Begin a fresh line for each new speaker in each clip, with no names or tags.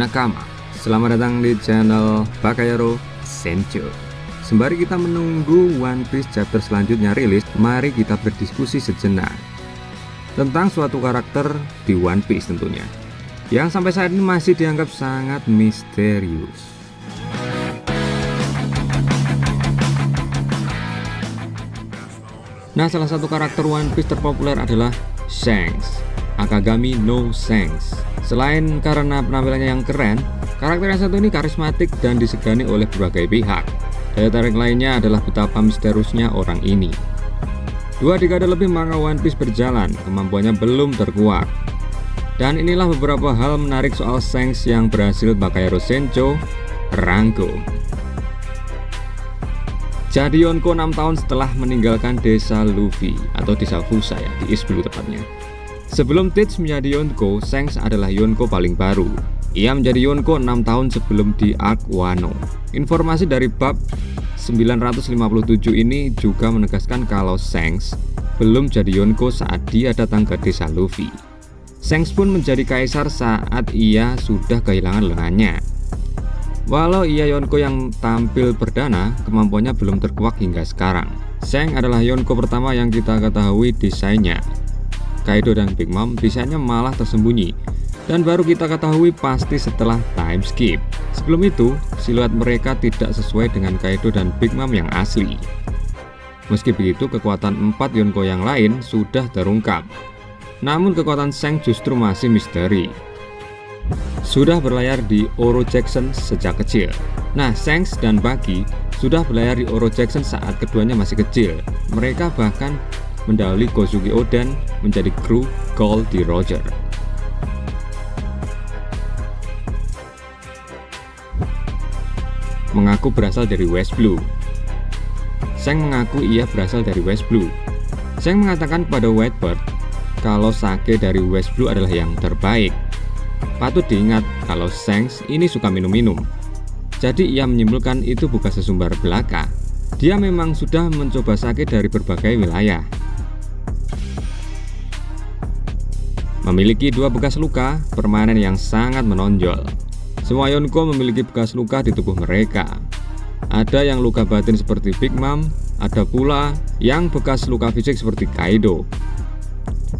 Nakama, selamat datang di channel Bakaero Sencho. Sembari kita menunggu One Piece chapter selanjutnya rilis, mari kita berdiskusi sejenak tentang suatu karakter di One Piece tentunya, yang sampai saat ini masih dianggap sangat misterius. Nah, salah satu karakter One Piece terpopuler adalah Shanks, Akagami no Shanks. Selain karena penampilannya yang keren, karakter yang satu ini karismatik dan disegani oleh berbagai pihak. Daya tarik lainnya adalah betapa misteriusnya orang ini. 2 dekade lebih manga One Piece berjalan, kemampuannya belum terkuak. Dan inilah beberapa hal menarik soal Shanks yang berhasil Bakaero Sencho rangkum. Jadi Yonko 6 tahun setelah meninggalkan desa Luffy atau desa Fusa ya, di East Blue tepatnya. Sebelum Teach menjadi Yonko, Shanks adalah Yonko paling baru. Ia menjadi Yonko 6 tahun sebelum di Arc Wano. Informasi dari bab 957 ini juga menegaskan kalau Shanks belum jadi Yonko saat dia datang ke desa Luffy. Shanks pun menjadi kaisar saat ia sudah kehilangan lengannya. Walau ia Yonko yang tampil perdana, kemampuannya belum terkuak hingga sekarang. Shanks adalah Yonko pertama yang kita ketahui desainnya. Kaido dan Big Mom desainnya malah tersembunyi, dan baru kita ketahui pasti setelah time skip. Sebelum itu, siluet mereka tidak sesuai dengan Kaido dan Big Mom yang asli. Meski begitu, kekuatan 4 Yonko yang lain sudah terungkap. Namun kekuatan Shanks justru masih misteri. Sudah berlayar di Oro Jackson sejak kecil. Nah, Shanks dan Buggy sudah berlayar di Oro Jackson saat keduanya masih kecil. Mereka bahkan mendahului Kozuki Oden menjadi kru Gold di Roger. Mengaku berasal dari West Blue. Shanks mengaku ia berasal dari West Blue. Shanks mengatakan kepada Whitebird kalau sake dari West Blue adalah yang terbaik. Patut diingat kalau Shanks ini suka minum-minum. Jadi ia menyimpulkan itu bukan sesumbar belaka. Dia memang sudah mencoba sake dari berbagai wilayah. Memiliki 2 bekas luka permanen yang sangat menonjol. Semua Yonko memiliki bekas luka di tubuh mereka. Ada yang luka batin seperti Big Mom, ada pula yang bekas luka fisik seperti Kaido.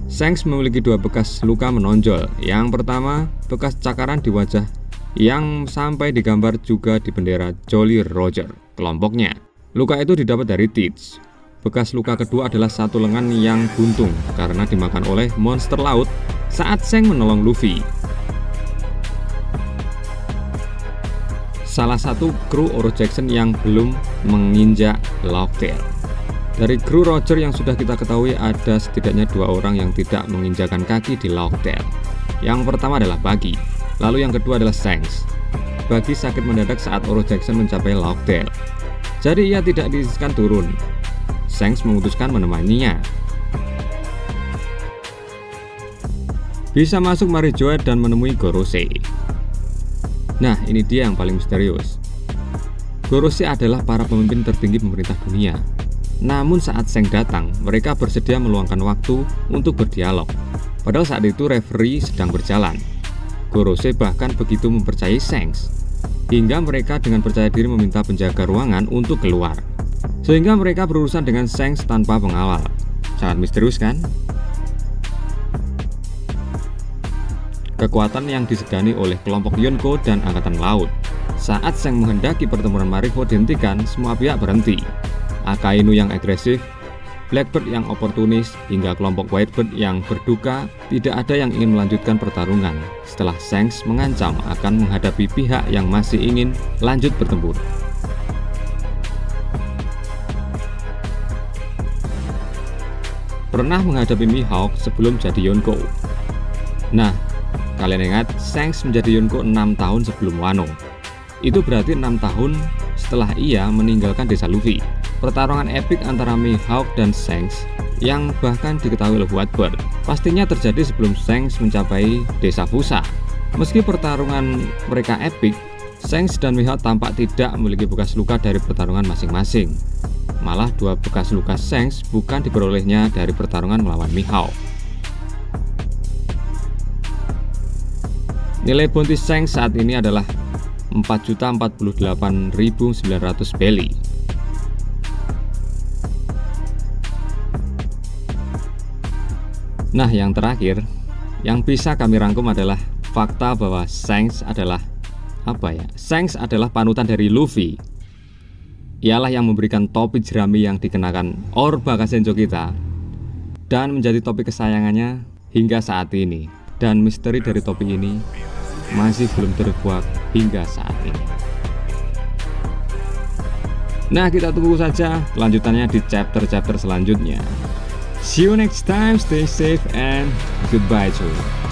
Shanks memiliki 2 bekas luka menonjol. Yang pertama, bekas cakaran di wajah yang sampai digambar juga di bendera Jolly Roger, kelompoknya. Luka itu didapat dari Teach. Bekas luka kedua adalah satu lengan yang buntung karena dimakan oleh monster laut saat Shanks menolong Luffy. Salah satu kru Oro Jackson yang belum menginjak Locktail. Dari kru Roger yang sudah kita ketahui ada setidaknya 2 orang yang tidak menginjakan kaki di Locktail. Yang pertama adalah Buggy, lalu yang kedua adalah Shanks. Buggy sakit mendadak saat Oro Jackson mencapai Locktail, jadi ia tidak diizinkan turun. Shanks memutuskan menemaninya. Bisa masuk Marijoa dan menemui Gorosei. Nah, ini dia yang paling misterius. Gorosei adalah para pemimpin tertinggi pemerintah dunia. Namun saat Shanks datang, mereka bersedia meluangkan waktu untuk berdialog. Padahal saat itu referee sedang berjalan. Gorosei bahkan begitu mempercayai Shanks, hingga mereka dengan percaya diri meminta penjaga ruangan untuk keluar. Sehingga mereka berurusan dengan Shanks tanpa pengawal. Sangat misterius kan? Kekuatan yang disegani oleh kelompok Yonko dan Angkatan Laut. Saat Shanks menghendaki pertempuran Marineford dihentikan, semua pihak berhenti. Akainu yang agresif, Blackbird yang oportunis, hingga kelompok Whitebird yang berduka, tidak ada yang ingin melanjutkan pertarungan setelah Shanks mengancam akan menghadapi pihak yang masih ingin lanjut bertempur. Pernah menghadapi Mihawk sebelum jadi Yonko. Nah, kalian ingat Shanks menjadi Yonko 6 tahun sebelum Wano. Itu berarti 6 tahun setelah ia meninggalkan desa Luffy. Pertarungan epik antara Mihawk dan Shanks yang bahkan diketahui oleh Whitebird pastinya terjadi sebelum Shanks mencapai desa Fusa. Meski pertarungan mereka epik, Shanks dan Mihawk tampak tidak memiliki bekas luka dari pertarungan masing-masing. Malah 2 bekas luka Shanks bukan diperolehnya dari pertarungan melawan Mihawk. Nilai bounty Shanks saat ini adalah 4.048.900 belly. Nah, yang terakhir yang bisa kami rangkum adalah fakta bahwa Shanks adalah Shanks adalah panutan dari Luffy. Ialah yang memberikan topi jerami yang dikenakan Orba Kassenjo kita dan menjadi topi kesayangannya hingga saat ini. Dan misteri dari topi ini masih belum terkuak hingga saat ini. Nah, kita tunggu saja kelanjutannya di chapter-chapter selanjutnya. See you next time, stay safe and goodbye, cuy.